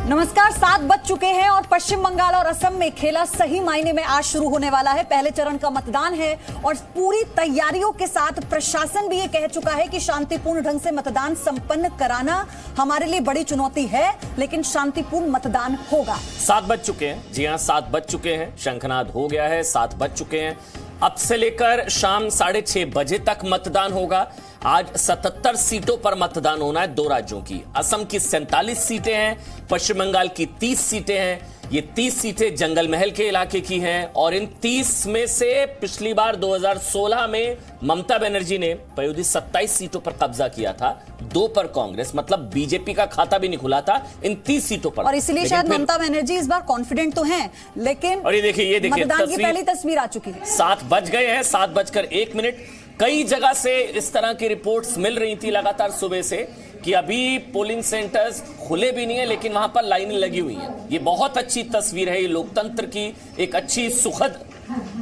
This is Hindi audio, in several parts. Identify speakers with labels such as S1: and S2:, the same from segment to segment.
S1: नमस्कार। 7 बज चुके हैं और पश्चिम बंगाल और असम में खेला सही मायने में आज शुरू होने वाला है। पहले चरण का मतदान है और पूरी तैयारियों के साथ प्रशासन भी ये कह चुका है कि शांतिपूर्ण ढंग से मतदान संपन्न कराना हमारे लिए बड़ी चुनौती है, लेकिन शांतिपूर्ण मतदान होगा।
S2: 7 बज चुके हैं। जी हां, 7 बज चुके हैं। शंखनाद हो गया है। 7 बज चुके हैं। अब से लेकर शाम 6:30 बजे तक मतदान होगा। आज 77 सीटों पर मतदान होना है 2 राज्यों की। असम की 47 सीटें हैं, पश्चिम बंगाल की 30 सीटें हैं। ये 30 सीटें जंगल महल के इलाके की हैं और इन 30 में से पिछली बार 2016 में ममता बनर्जी ने पयोदी 27 सीटों पर कब्जा किया था, 2 पर कांग्रेस, मतलब बीजेपी का खाता भी नहीं खुला था इन 30 सीटों पर।
S1: और इसलिए शायद ममता बनर्जी इस बार कॉन्फिडेंट तो हैं, लेकिन
S2: और ये देखिए
S1: मतदान की पहली तस्वीर आ चुकी है।
S2: 7 बज गए हैं। 7:01। कई जगह से इस तरह की रिपोर्ट्स मिल रही थी लगातार सुबह से कि अभी पोलिंग सेंटर्स खुले भी नहीं है, लेकिन वहां पर लाइनें लगी हुई हैं। ये बहुत अच्छी तस्वीर है। ये लोकतंत्र की एक अच्छी सुखद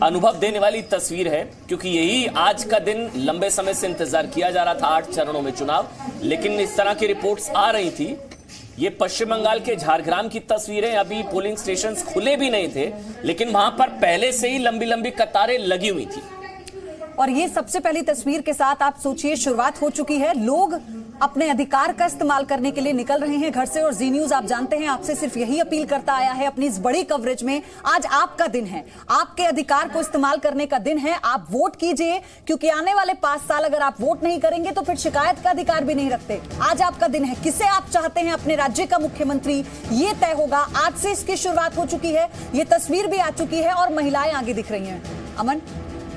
S2: अनुभव देने वाली तस्वीर है, क्योंकि यही आज का दिन लंबे समय से इंतजार किया जा रहा था। 8 चरणों में चुनाव, लेकिन इस तरह की रिपोर्ट्स आ रही थी। ये पश्चिम बंगाल के झारग्राम की तस्वीरें। अभी पोलिंग स्टेशंस खुले भी नहीं थे, लेकिन वहां पर पहले से ही लंबी लंबी कतारें लगी हुई थी।
S1: और ये सबसे पहली तस्वीर के साथ आप सोचिए, शुरुआत हो चुकी है। लोग अपने अधिकार का इस्तेमाल करने के लिए निकल रहे हैं घर से। और जी न्यूज, आप जानते हैं, आपसे सिर्फ यही अपील करता आया है अपनी इस बड़ी कवरेज में। आज आपका दिन है, आपके अधिकार को इस्तेमाल करने का दिन है। आप वोट कीजिए, क्योंकि आने वाले 5 साल अगर आप वोट नहीं करेंगे तो फिर शिकायत का अधिकार भी नहीं रखते। आज आपका दिन है। किसे आप चाहते हैं अपने राज्य का मुख्यमंत्री, ये तय होगा। आज से इसकी शुरुआत हो चुकी है। ये तस्वीर भी आ चुकी है और महिलाएं आगे दिख रही हैं। अमन,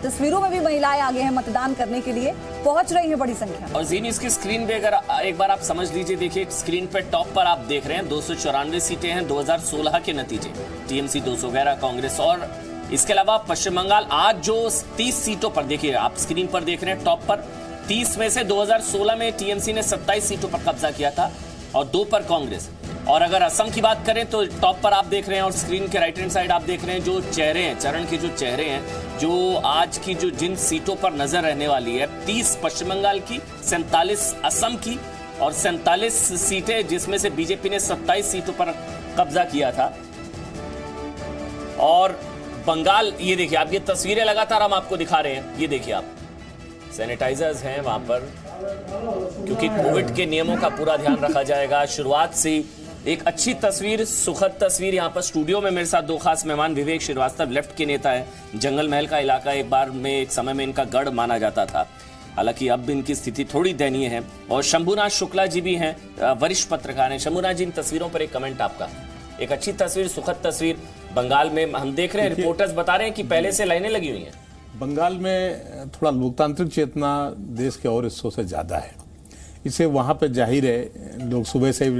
S1: तस्वीरों में भी महिलाएं आगे हैं मतदान करने के लिए, पहुंच रही हैं बड़ी संख्या।
S2: और जी न्यूज़ की स्क्रीन पे अगर एक बार आप समझ लीजिए, देखिए स्क्रीन पे टॉप पर आप देख रहे हैं 294 सीटें हैं 2016 के नतीजे। टीएमसी 211, कांग्रेस, और इसके अलावा पश्चिम बंगाल आज जो 30 सीटों पर, देखिए आप स्क्रीन पर देख रहे हैं टॉप पर 30 में से 2016 में टीएमसी ने 27 सीटों पर कब्जा किया था और 2 पर कांग्रेस। और अगर असम की बात करें तो टॉप पर आप देख रहे हैं और स्क्रीन के राइट हैंड साइड आप देख रहे हैं जो चेहरे हैं, चरण के जो चेहरे हैं, जो आज की जो जिन सीटों पर नजर रहने वाली है। 30 पश्चिम बंगाल की, 47 असम की और 47 सीटें जिसमें से बीजेपी ने 27 सीटों पर कब्जा किया था। और बंगाल, ये देखिए आप, ये तस्वीरें लगातार हम आपको दिखा रहे हैं। ये देखिए आप, सैनिटाइजर्स हैं वहां पर, क्योंकि कोविड के नियमों का पूरा ध्यान रखा जाएगा। शुरुआत से एक अच्छी तस्वीर, सुखद तस्वीर। यहाँ पर स्टूडियो में मेरे साथ 2 खास मेहमान, विवेक श्रीवास्तव लेफ्ट के नेता हैं। जंगल महल का इलाका एक बार में, एक समय में इनका गढ़ माना जाता था, हालांकि अब इनकी स्थिति थोड़ी दयनीय है। और शंभुनाथ शुक्ला जी भी हैं, वरिष्ठ पत्रकार हैं। शंभुनाथ जी, इन तस्वीरों पर एक कमेंट आपका। एक अच्छी तस्वीर, सुखद तस्वीर। बंगाल में हम देख रहे हैं, रिपोर्टर्स बता रहे हैं कि पहले से लाइनें लगी हुई हैं।
S3: बंगाल में थोड़ा लोकतांत्रिक चेतना देश के और हिस्सों से ज़्यादा है। इसे वहाँ पे जाहिर है, लोग सुबह से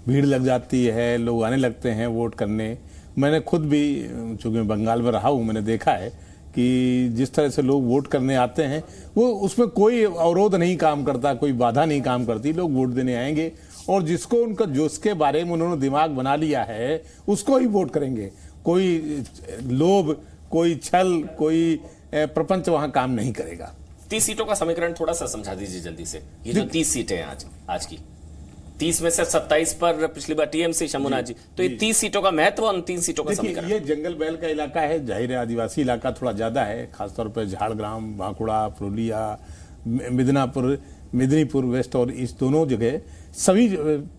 S3: भीड़ लग जाती है, लोग आने लगते हैं वोट करने। मैंने खुद भी, चूँकि बंगाल में रहा हूँ, मैंने देखा है कि जिस तरह से लोग वोट करने आते हैं, वो उसमें कोई अवरोध नहीं काम करता, कोई बाधा नहीं काम करती। लोग वोट देने आएंगे और जिसको उनका, जो उसके बारे में उन्होंने दिमाग बना लिया है, उसको ही वोट करेंगे। कोई लोभ, कोई छल, कोई प्रपंच वहां काम नहीं करेगा।
S2: 30 सीटों का समीकरण थोड़ा सा समझा दीजिए जल्दी से। ये जो 30 सीटें हैं आज की, 30 में से 27 पर पिछली बार टीएमसी, शंभुनाथ जी, तो ये 30 सीटों का महत्व और 3 सीटों का समीकरण।
S3: ये जंगल महल का इलाका है, जाहिर है आदिवासी इलाका थोड़ा ज्यादा है, खासतौर पर झाड़ग्राम, बांकुड़ा, पुरुलिया, मेदिनीपुर वेस्ट और ईस्ट, दोनों जगह सभी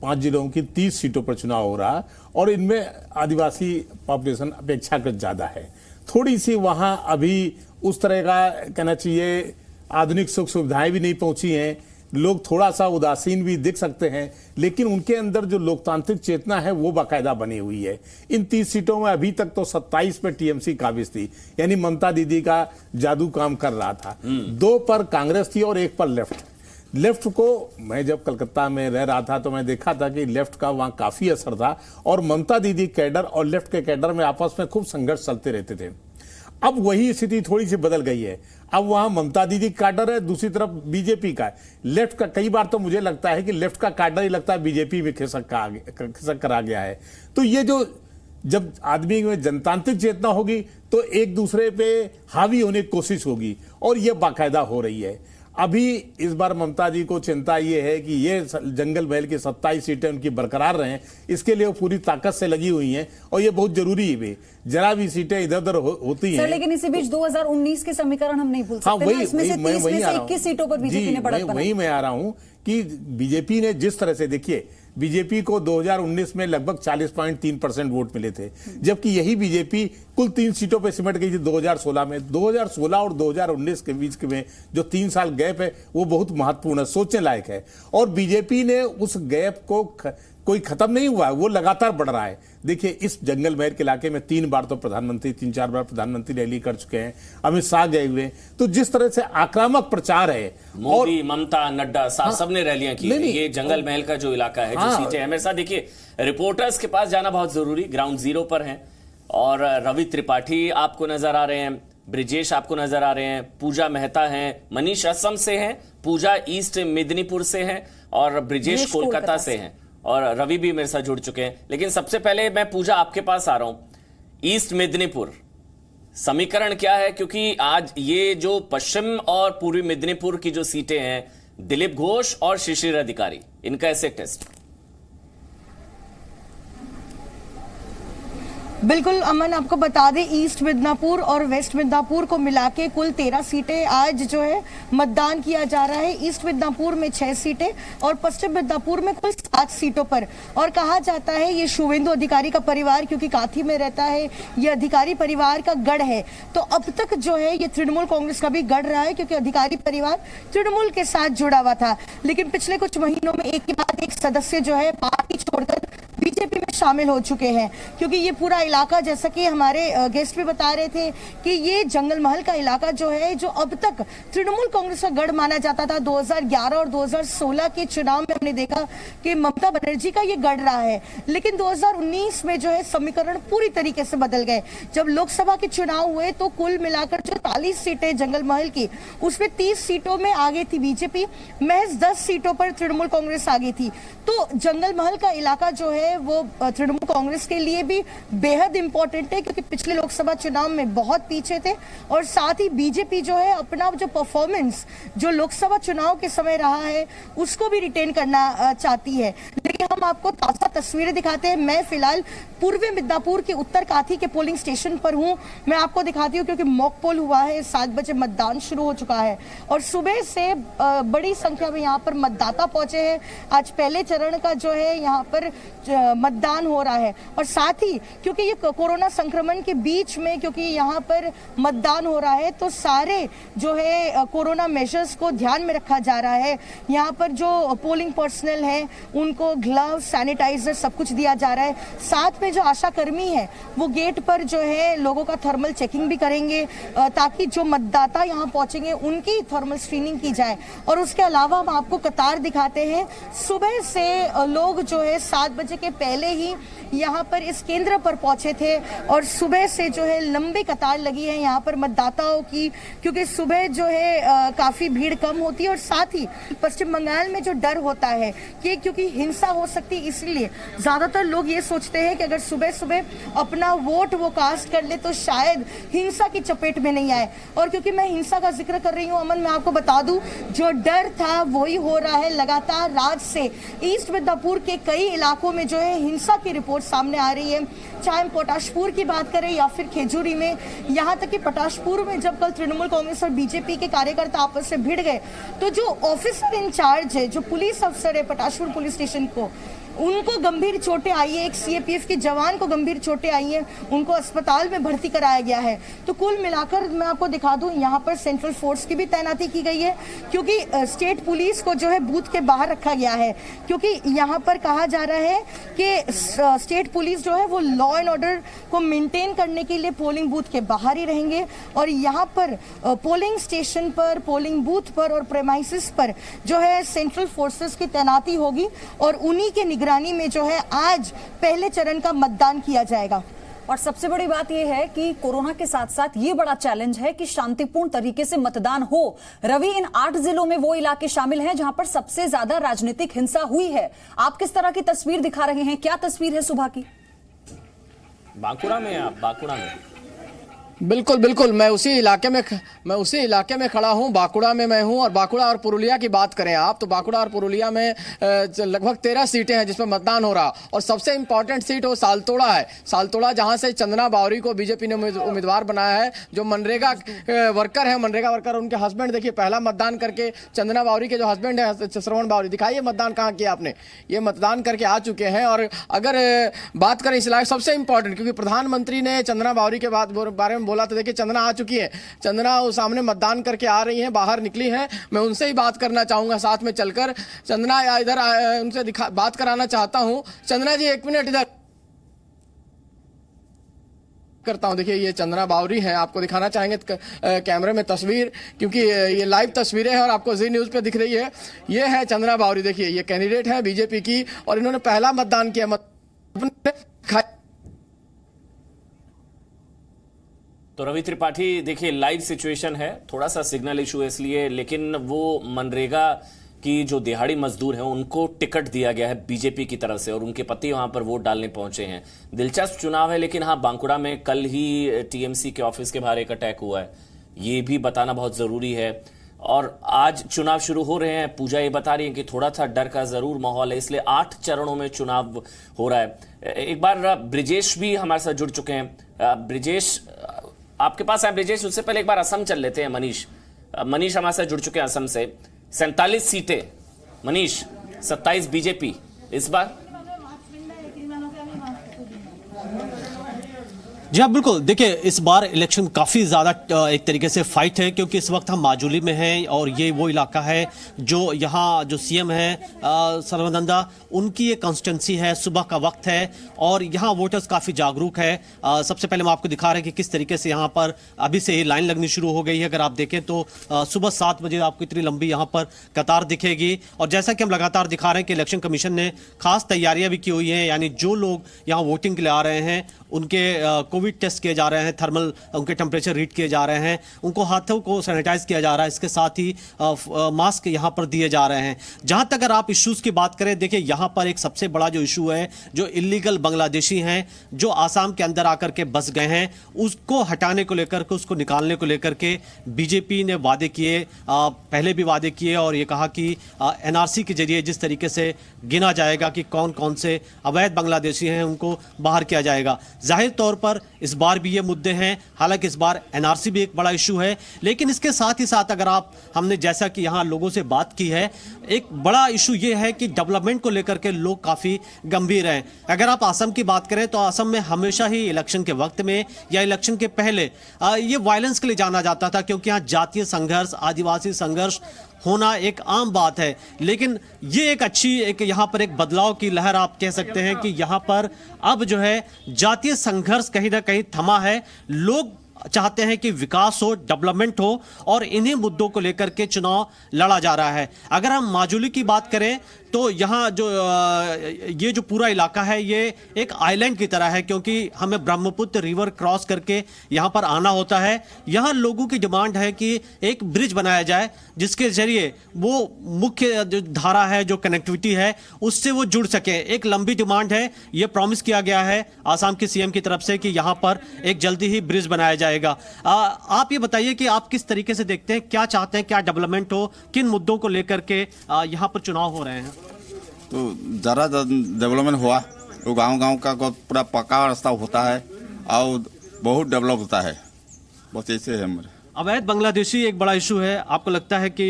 S3: 5 जिलों की 30 सीटों पर चुनाव हो रहा, और इनमें आदिवासी पॉपुलेशन अपेक्षाकृत ज्यादा है। थोड़ी सी वहां अभी उस तरह का, कहना चाहिए, आधुनिक सुख सुविधाएं भी नहीं पहुंची हैं। लोग थोड़ा सा उदासीन भी दिख सकते हैं, लेकिन उनके अंदर जो लोकतांत्रिक चेतना है वो बाकायदा बनी हुई है। इन 30 सीटों में अभी तक तो 27 पे टीएमसी काबिज थी, यानी ममता दीदी का जादू काम कर रहा था। 2 पर कांग्रेस थी और 1 पर लेफ्ट को, मैं जब कलकत्ता में रह रहा था तो मैं देखा था कि लेफ्ट का वहां काफी असर था और ममता दीदी कैडर और लेफ्ट के कैडर में आपस में खूब संघर्ष चलते रहते थे। अब वही स्थिति थोड़ी सी बदल गई है। अब वहां ममता दीदी कैडर है, दूसरी तरफ बीजेपी का है। लेफ्ट का, कई बार तो मुझे लगता है कि लेफ्ट का कैडर ही लगता है बीजेपी में खिसक कर आ गया है। तो ये जो, जब आदमी में जनतांत्रिक चेतना होगी तो एक दूसरे पे हावी होने की कोशिश होगी, और ये बाकायदा हो रही है। अभी इस बार ममता जी को चिंता ये है कि ये जंगल महल की 27 सीटें उनकी बरकरार रहें, इसके लिए वो पूरी ताकत से लगी हुई हैं और ये बहुत जरूरी भी। जरा भी सीटें इधर उधर होती हैं।
S1: लेकिन इसी बीच 2019 के समीकरण हम नहीं भूल सकते।
S3: हाँ, वही
S1: इसमें से 30 में से 21 सीटों पर बीजेपी ने बढ़त बनाई।
S3: वही मैं आ रहा हूं कि बीजेपी ने जिस तरह से, देखिए बीजेपी को 2019 में लगभग 40.3% वोट मिले थे, जबकि यही बीजेपी कुल 3 सीटों पे सिमट गई थी 2016 में। 2016 और 2019 के बीच में जो 3 साल गैप है वो बहुत महत्वपूर्ण है, सोचने लायक है। और बीजेपी ने उस गैप को कोई खत्म नहीं हुआ है, वो लगातार बढ़ रहा है। देखिए इस जंगल महल के इलाके में 3 बार तो प्रधानमंत्री, 3-4 बार प्रधानमंत्री रैली कर चुके हैं, अमित शाह गए हुए। तो जिस तरह से आक्रामक प्रचार है,
S2: मोदी, ममता, नड्डा सबने रैलियां की। ये जंगल महल का जो इलाका है, जो सीटें हैं, मेरे साथ देखिए रिपोर्टर्स के पास जाना बहुत जरूरी, ग्राउंड जीरो पर हैं। और रवि त्रिपाठी आपको नजर आ रहे हैं, ब्रिजेश आपको नजर आ रहे हैं, पूजा मेहता हैं, मनीष असम से हैं, पूजा ईस्ट मेदिनीपुर से हैं और ब्रिजेश कोलकाता से हैं, और रवि भी मेरे साथ जुड़ चुके हैं। लेकिन सबसे पहले मैं पूजा आपके पास आ रहा हूं। ईस्ट मेदिनीपुर समीकरण क्या है, क्योंकि आज ये जो पश्चिम और पूर्वी मेदिनीपुर की जो सीटें हैं, दिलीप घोष और शिशिर अधिकारी, इनका ऐसे टेस्ट।
S4: बिल्कुल अमन, आपको बता दें ईस्ट मिदनापुर और वेस्ट मिदनापुर को मिला के कुल 13 सीटें आज जो है मतदान किया जा रहा है। ईस्ट मिदनापुर में 6 सीटें और पश्चिम मिदनापुर में कुल 7 सीटों पर। और कहा जाता है ये शुवेंदु अधिकारी का परिवार, क्योंकि काथी में रहता है, ये अधिकारी परिवार का गढ़ है। तो अब तक जो है ये तृणमूल कांग्रेस का भी गढ़ रहा है, क्योंकि अधिकारी परिवार तृणमूल के साथ जुड़ा हुआ था। लेकिन पिछले कुछ महीनों में एक के बाद एक सदस्य जो है पार्टी छोड़कर बीजेपी में शामिल हो चुके हैं, क्योंकि ये पूरा इलाका, जैसा कि हमारे गेस्ट भी बता रहे थे कि ये जंगल महल का इलाका जो है, जो अब तक तृणमूल कांग्रेस का गढ़ माना जाता था। 2011 और 2016 के चुनाव में हमने देखा कि ममता बनर्जी का ये गढ़ रहा है। लेकिन 2019 में जो है समीकरण पूरी तरीके से बदल गए। जब लोकसभा के चुनाव हुए तो कुल मिलाकर जो 40 सीटें जंगल महल की, उसमें 30 सीटों में आ गई थी बीजेपी, महज 10 सीटों पर तृणमूल कांग्रेस आ गई थी। तो जंगल महल का इलाका जो है वो तृणमूल कांग्रेस के लिए भी बेहद इंपॉर्टेंट है, क्योंकि पिछले लोकसभा चुनाव में बहुत पीछे थे। और साथ ही बीजेपी जो है अपना जो परफॉर्मेंस जो लोकसभा चुनाव के समय रहा है उसको भी रिटेन करना चाहती है। लेकिन हम आपको ताजा तस्वीरें दिखाते हैं। मैं फिलहाल पूर्वी मिदनापुर के उत्तर काथी के पोलिंग स्टेशन पर हूं। मैं आपको दिखाती हूं, क्योंकि मॉक पोल हुआ है, 7 बजे मतदान शुरू हो चुका है और सुबह से बड़ी संख्या में यहाँ पर मतदाता पहुंचे हैं। आज पहले चरण का जो है यहाँ पर मतदान हो रहा है। और साथ ही क्योंकि ये कोरोना संक्रमण के बीच में, क्योंकि यहाँ पर मतदान हो रहा है, तो सारे जो है कोरोना मेजर्स को ध्यान में रखा जा रहा है। यहाँ पर जो पोलिंग पर्सनल है उनको ग्लव्स, सैनिटाइजर सब कुछ दिया जा रहा है। साथ में जो आशा कर्मी है वो गेट पर जो है लोगों का थर्मल चेकिंग भी करेंगे, ताकि जो मतदाता यहाँ पहुंचेंगे उनकी थर्मल स्क्रीनिंग की जाए। और उसके अलावा हम आपको कतार दिखाते हैं। सुबह से लोग जो है 7 बजे के पहले ही यहाँ पर इस केंद्र पर पहुंचे थे और सुबह से जो है लंबी कतार लगी है यहाँ पर मतदाताओं की, क्योंकि सुबह जो है काफी भीड़ कम होती है। और साथ ही पश्चिम बंगाल में जो डर होता है कि क्योंकि हिंसा हो सकती है, इसलिए ज्यादातर लोग ये सोचते हैं कि अगर सुबह सुबह अपना वोट वो कास्ट कर ले तो शायद हिंसा की चपेट में नहीं आए। और क्योंकि मैं हिंसा का जिक्र कर रही हूँ अमन, मैं आपको बता दूं जो डर था वही हो रहा है लगातार। रात से ईस्ट मिदनापुर के कई इलाकों में जो है हिंसा की रिपोर्ट सामने आ रही है, चाहे हम पटाशपुर की बात करें या फिर खेजूरी में। यहाँ तक कि पटाशपुर में जब कल तृणमूल कांग्रेस और बीजेपी के कार्यकर्ता आपस में भिड़ गए तो जो ऑफिसर इंचार्ज है, जो पुलिस अफसर है पटाशपुर पुलिस स्टेशन को, उनको गंभीर चोटें आई है। एक सीएपीएफ के जवान को गंभीर चोटें आई हैं, उनको अस्पताल में भर्ती कराया गया है। तो कुल मिलाकर मैं आपको दिखा दूं, यहाँ पर सेंट्रल फोर्स की भी तैनाती की गई है, क्योंकि स्टेट पुलिस को जो है बूथ के बाहर रखा गया है। क्योंकि यहाँ पर कहा जा रहा है कि स्टेट पुलिस जो है वो लॉ एंड ऑर्डर को मेंटेन करने के लिए पोलिंग बूथ के बाहर ही रहेंगे। और यहाँ पर पोलिंग स्टेशन पर, पोलिंग बूथ पर और प्रेमाइसिस पर जो है सेंट्रल फोर्सेस की तैनाती होगी और उन्हीं के निगरानी में जो है आज पहले चरण का मतदान किया जाएगा।
S1: और सबसे बड़ी बात यह है कि कोरोना के साथ साथ ये बड़ा चैलेंज है कि शांतिपूर्ण तरीके से मतदान हो। रवि, इन 8 जिलों में वो इलाके शामिल हैं जहां पर सबसे ज्यादा राजनीतिक हिंसा हुई है। आप किस तरह की तस्वीर दिखा रहे हैं, क्या तस्वीर है सुबह की?
S2: बांकुड़ा में, आप बांकुड़ा में
S5: बिल्कुल बिल्कुल, मैं उसी इलाके में खड़ा हूं, बांकुड़ा में मैं हूं। और बांकुड़ा और पुरुलिया की बात करें आप तो बांकुड़ा और पुरुलिया में लगभग 13 सीटें हैं जिसमें मतदान हो रहा। और सबसे इंपॉर्टेंट सीट वो सालतोड़ा है, सालतोड़ा जहां से चंदना बावरी को बीजेपी ने उम्मीदवार बनाया है, जो मनरेगा वर्कर है, मनरेगा वर्कर उनके हस्बैंड देखिए पहला मतदान करके, चंदना बावरी के जो हस्बैंड है श्रवण बावरी, दिखाइए मतदान कहाँ किया आपने, ये मतदान करके आ चुके हैं। और अगर बात करें इस इलाके सबसे इंपॉर्टेंट, क्योंकि प्रधानमंत्री ने चंदना बावरी के बारे में बोला, तो देखिए चंदना आ चुकी है, चंदना वो सामने मतदान करके आ रही हैं, बाहर निकली हैं। मैं उनसे ही बात करना चाहूंगा साथ में चलकर। चंदना इधर उनसे बात कराना चाहता हूं। चंदना जी 1 मिनट इधर करता हूं। देखिए ये चंदना बावरी है, आपको दिखाना चाहेंगे कैमरे में तस्वीर, क्योंकि ये लाइव तस्वीरें हैं और आपको जी न्यूज पे दिख रही है। ये है चंदना बावरी, देखिए ये कैंडिडेट है बीजेपी की और इन्होंने पहला मतदान किया।
S2: तो रवि त्रिपाठी देखिए लाइव सिचुएशन है, थोड़ा सा सिग्नल इशू है इसलिए, लेकिन वो मनरेगा की जो दिहाड़ी मजदूर हैं उनको टिकट दिया गया है बीजेपी की तरफ से और उनके पति वहां पर वोट डालने पहुंचे हैं। दिलचस्प चुनाव है, लेकिन हाँ बांकुड़ा में कल ही टीएमसी के ऑफिस के बाहर एक अटैक हुआ है, ये भी बताना बहुत जरूरी है। और आज चुनाव शुरू हो रहे हैं, पूजा ये बता रही है कि थोड़ा सा डर का जरूर माहौल है, इसलिए 8 चरणों में चुनाव हो रहा है। एक बार ब्रिजेश भी हमारे साथ जुड़ चुके हैं। ब्रिजेश आपके पास है ब्रिजेश, उससे पहले एक बार असम चल लेते हैं। मनीष हमारे साथ जुड़ चुके हैं असम से। 47 सीटें मनीष, 27 बीजेपी इस बार।
S6: जी हाँ बिल्कुल, देखिए इस बार इलेक्शन काफ़ी ज़्यादा एक तरीके से फाइट है, क्योंकि इस वक्त हम माजुली में हैं और ये वो इलाका है जो यहाँ जो सीएम है सर्बानंदा, उनकी ये कॉन्स्टिट्यूंसी है, सुबह का वक्त है और यहाँ वोटर्स काफ़ी जागरूक है। सबसे पहले हम आपको दिखा रहे हैं कि किस तरीके से यहाँ पर अभी से ही लाइन लगनी शुरू हो गई है। अगर आप देखें तो सुबह 7 बजे आपको इतनी लंबी यहाँ पर कतार दिखेगी। और जैसा कि हम लगातार दिखा रहे हैं कि इलेक्शन कमीशन ने खास तैयारियां भी की हुई हैं, यानी जो लोग यहाँ वोटिंग के लिए आ रहे हैं उनके कोविड टेस्ट किए जा रहे हैं, थर्मल उनके टेम्परेचर रीड किए जा रहे हैं, उनको हाथों को सैनिटाइज किया जा रहा है, इसके साथ ही मास्क यहाँ पर दिए जा रहे हैं। जहाँ तक अगर आप इश्यूज की बात करें, देखिए यहाँ पर एक सबसे बड़ा जो इशू है, जो इलीगल बांग्लादेशी हैं जो आसाम के अंदर आकर के बस गए हैं, उसको हटाने को लेकर के, उसको निकालने को लेकर के बीजेपी ने वादे किए, पहले भी वादे किए और ये कहा कि एनआरसी के जरिए जिस तरीके से गिना जाएगा कि कौन कौन से अवैध बांग्लादेशी हैं उनको बाहर किया जाएगा। जाहिर तौर पर इस बार भी ये मुद्दे हैं, हालांकि इस बार एनआरसी भी एक बड़ा इशू है, लेकिन इसके साथ ही साथ अगर हमने जैसा कि यहाँ लोगों से बात की है, एक बड़ा इशू ये है कि डेवलपमेंट को लेकर के लोग काफी गंभीर हैं। अगर आप असम की बात करें तो असम में हमेशा ही इलेक्शन के वक्त में या इलेक्शन के पहले ये वायलेंस के लिए जाना जाता था, क्योंकि यहाँ जातीय संघर्ष, आदिवासी संघर्ष होना एक आम बात है। लेकिन ये एक यहाँ पर एक बदलाव की लहर आप कह सकते हैं कि यहाँ पर अब जो है जातीय संघर्ष कहीं ना कहीं थमा है। लोग चाहते हैं कि विकास हो, डेवलपमेंट हो और इन्हीं मुद्दों को लेकर के चुनाव लड़ा जा रहा है। अगर हम माजुली की बात करें तो यहाँ ये जो पूरा इलाका है ये एक आइलैंड की तरह है, क्योंकि हमें ब्रह्मपुत्र रिवर क्रॉस करके यहाँ पर आना होता है। यहाँ लोगों की डिमांड है कि एक ब्रिज बनाया जाए जिसके जरिए वो मुख्य जो धारा है, जो कनेक्टिविटी है, उससे वो जुड़ सके। एक लंबी डिमांड है, ये प्रॉमिस किया गया है आसाम के सीएम की तरफ से कि यहाँ पर एक जल्दी ही ब्रिज बनाया जाएगा। आप ये बताइए कि आप किस तरीके से देखते हैं, क्या चाहते हैं, क्या डेवलपमेंट हो, किन मुद्दों को लेकर के यहाँ पर चुनाव हो रहे हैं?
S7: तो ज़रा डेवलपमेंट हुआ तो गांव का पूरा पक्का रास्ता होता है और बहुत डेवलप होता है, बस ऐसे है हमारे।
S6: अवैध बांग्लादेशी एक बड़ा इशू है। आपको लगता है कि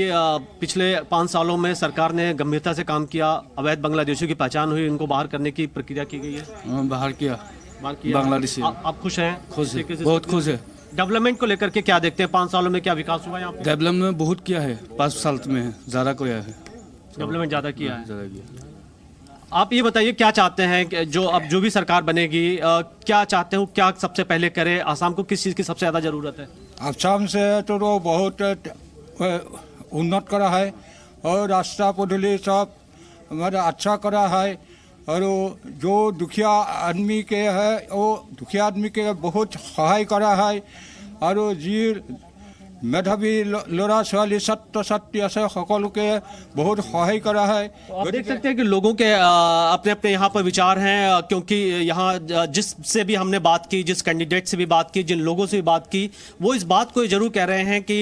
S6: पिछले 5 सालों में सरकार ने गंभीरता से काम किया, अवैध बांग्लादेशियों की पहचान हुई, उनको बाहर करने की प्रक्रिया की गई है?
S8: बाहर किया बांग्लादेशी।
S6: आप खुश हैं?
S8: खुश है, बहुत खुश है।
S6: डेवलपमेंट को लेकर के क्या देखते हैं? 5 सालों में क्या विकास हुआ यहाँ पे?
S8: डेवलपमेंट बहुत किया है, 5 साल में ज़्यादा किया है,
S6: डेवलपमेंट ज़्यादा किया है। आप ये बताइए क्या चाहते हैं कि जो भी सरकार बनेगी, क्या चाहते हो, क्या सबसे पहले करे? आसाम को किस चीज़ की सबसे ज़्यादा ज़रूरत है?
S9: आसाम से तो बहुत उन्नत करा है और रास्ता पदूली सब हमारा अच्छा करा है, और जो दुखिया आदमी के है वो दुखिया आदमी के बहुत सहाय करा है, और जी মেধাৱী ল'ৰা ছোৱালী ছাত্ৰ ছাত্ৰী আছে সকলোকে বহুত সহায় কৰা হয়।
S6: आप देख सकते हैं कि लोगों के अपने अपने यहाँ पर विचार हैं, क्योंकि यहाँ जिससे भी हमने बात की, जिस कैंडिडेट से भी बात की, जिन लोगों से भी बात की, वो इस बात को जरूर कह रहे हैं कि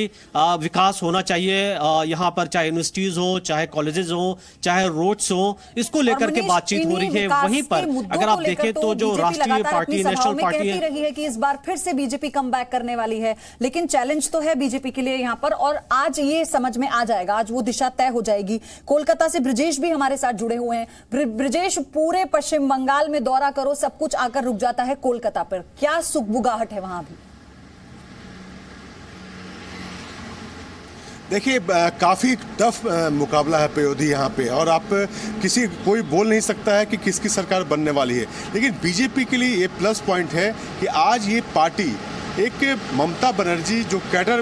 S6: विकास होना चाहिए यहाँ पर, चाहे यूनिवर्सिटीज हो, चाहे कॉलेजेस हो, चाहे रोड्स हो, इसको लेकर के बातचीत हो रही है। वहीं पर अगर आप देखें तो जो राष्ट्रीय पार्टी, नेशनल पार्टी है,
S1: रही है कि इस बार फिर से बीजेपी कम बैक करने वाली है, लेकिन चैलेंज तो है बीजेपी के लिए यहाँ पर, और आज ये समझ में आ जाएगा, आज वो दिशा तय हो जाएगी। कोलकाता से ब्रिजेश भी हमारे साथ जुड़े हुए हैं। ब्रिजेश, पूरे पश्चिम बंगाल में दौरा करो, सब कुछ आकर रुक जाता है कोलकाता पर, क्या सुगबुगाहट है वहां भी?
S10: देखिए काफ़ी टफ मुकाबला है पयोधी यहाँ पे, और आप कोई बोल नहीं सकता है कि किसकी सरकार बनने वाली है, लेकिन बीजेपी के लिए ये प्लस पॉइंट है कि आज ये पार्टी एक ममता बनर्जी जो कैडर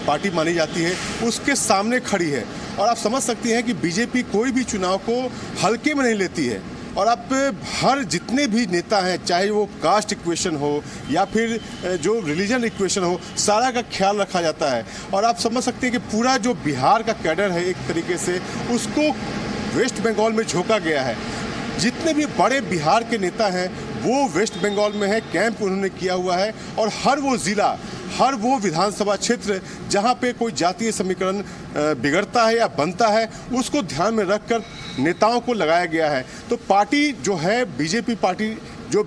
S10: पार्टी मानी जाती है उसके सामने खड़ी है, और आप समझ सकते हैं कि बीजेपी कोई भी चुनाव को हल्के में नहीं लेती है, और आप हर जितने भी नेता हैं, चाहे वो कास्ट इक्वेशन हो या फिर जो रिलीजन इक्वेशन हो, सारा का ख्याल रखा जाता है। और आप समझ सकते हैं कि पूरा जो बिहार का कैडर है एक तरीके से उसको वेस्ट बंगाल में झोंका गया है। जितने भी बड़े बिहार के नेता हैं वो वेस्ट बंगाल में है, कैंप उन्होंने किया हुआ है, और हर वो ज़िला, हर वो विधानसभा क्षेत्र जहां पे कोई जातीय समीकरण बिगड़ता है या बनता है, उसको ध्यान में रखकर नेताओं को लगाया गया है। तो पार्टी जो है, बीजेपी पार्टी जो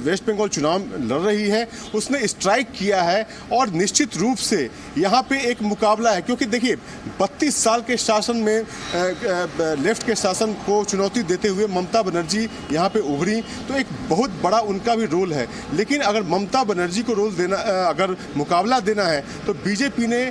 S10: वेस्ट बंगाल चुनाव लड़ रही है, उसने स्ट्राइक किया है, और निश्चित रूप से यहाँ पे एक मुकाबला है, क्योंकि देखिए 32 साल के शासन में लेफ्ट के शासन को चुनौती देते हुए ममता बनर्जी यहाँ पे उभरी, तो एक बहुत बड़ा उनका भी रोल है। लेकिन अगर ममता बनर्जी को रोल देना, अगर मुकाबला देना है, तो बीजेपी ने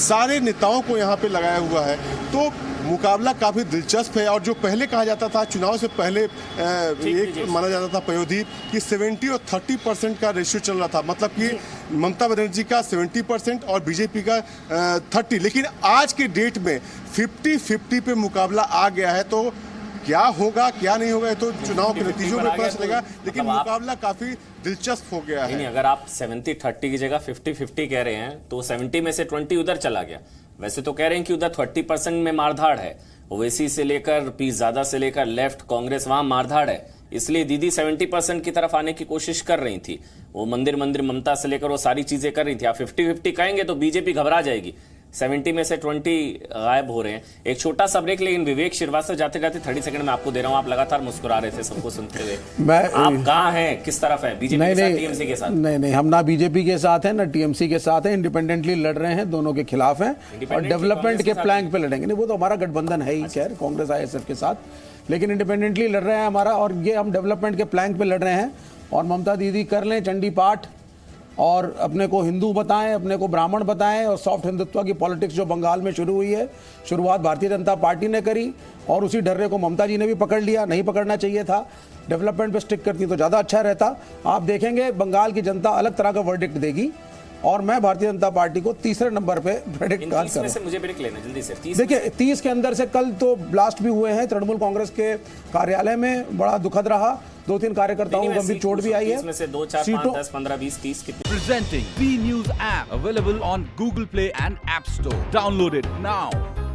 S10: सारे नेताओं को यहाँ पे लगाया हुआ है, तो मुकाबला काफ़ी दिलचस्प है। और जो पहले कहा जाता था, चुनाव से पहले एक माना जाता था पयोधी कि 70 और 30% का रेशियो चल रहा था, मतलब कि ममता बनर्जी का 70% और बीजेपी का 30, लेकिन आज के डेट में 50-50 पे मुकाबला आ गया है। तो क्या होगा क्या नहीं होगा तो चुनाव के नतीजों में पता चलेगा, लेकिन मुकाबला काफी दिलचस्प हो गया है।
S2: नहीं, अगर आप 70-30 की जगह 50-50 कह रहे हैं तो 70 में से 20 उधर चला गया। वैसे तो कह रहे हैं कि उधर 30% में मारधाड़ है, ओवैसी से लेकर पीरजादा से लेकर लेफ्ट कांग्रेस, वहां मारधाड़ है, इसलिए दीदी 70% की तरफ आने की कोशिश कर रही थी। वो मंदिर ममता से लेकर वो सारी चीजें कर रही थी। आप 50-50 कहेंगे तो बीजेपी घबरा जाएगी। 70 में से 20 गायब हो रहे हैं। एक छोटा सा ब्रेक, लेकिन विवेक श्रीवास्तव जाते जाते 30 सेकंड में आपको दे रहा हूं। आप लगातार मुस्कुरा रहे थे सबको सुनते हुए। आप कहां हैं, किस तरफ है, बीजेपी के साथ, टीएमसी के साथ?
S11: नहीं, हम ना बीजेपी के साथ हैं ना टीएमसी के साथ हैं, इंडिपेंडेंटली लड़ रहे हैं, दोनों के खिलाफ हैं, और डेवलपमेंट के प्लैंक पे लड़ेंगे। नहीं, वो तो हमारा गठबंधन है ही, खैर कांग्रेस ISF के साथ, लेकिन इंडिपेंडेंटली लड़ रहे हैं हमारा, और ये हम डेवलपमेंट के प्लैंक पे लड़ रहे हैं। और ममता दीदी कर लें चंडी पाठ, और अपने को हिंदू बताएं, अपने को ब्राह्मण बताएं, और सॉफ्ट हिंदुत्व की पॉलिटिक्स जो बंगाल में शुरू हुई है, शुरुआत भारतीय जनता पार्टी ने करी, और उसी डर्रे को ममता जी ने भी पकड़ लिया। नहीं पकड़ना चाहिए था, डेवलपमेंट पे स्टिक करती तो ज़्यादा अच्छा रहता। आप देखेंगे बंगाल की जनता अलग तरह का वर्डिक्ट देगी, और मैं भारतीय जनता पार्टी को तीसरे नंबर पे प्रेडिक्ट कर रहा हूं।
S2: मुझे ब्रेक लेना जल्दी से।
S11: देखिए 30 के अंदर से कल तो ब्लास्ट भी हुए हैं तृणमूल कांग्रेस के कार्यालय में, बड़ा दुखद रहा। 2-3 कार्यकर्ताओं को गंभीर चोट भी आई है।
S2: इसमें से 2, 4, 5, 10, 15, 20, 30 कितने?
S12: Presenting B News app available on Google Play and App Store. Download it now.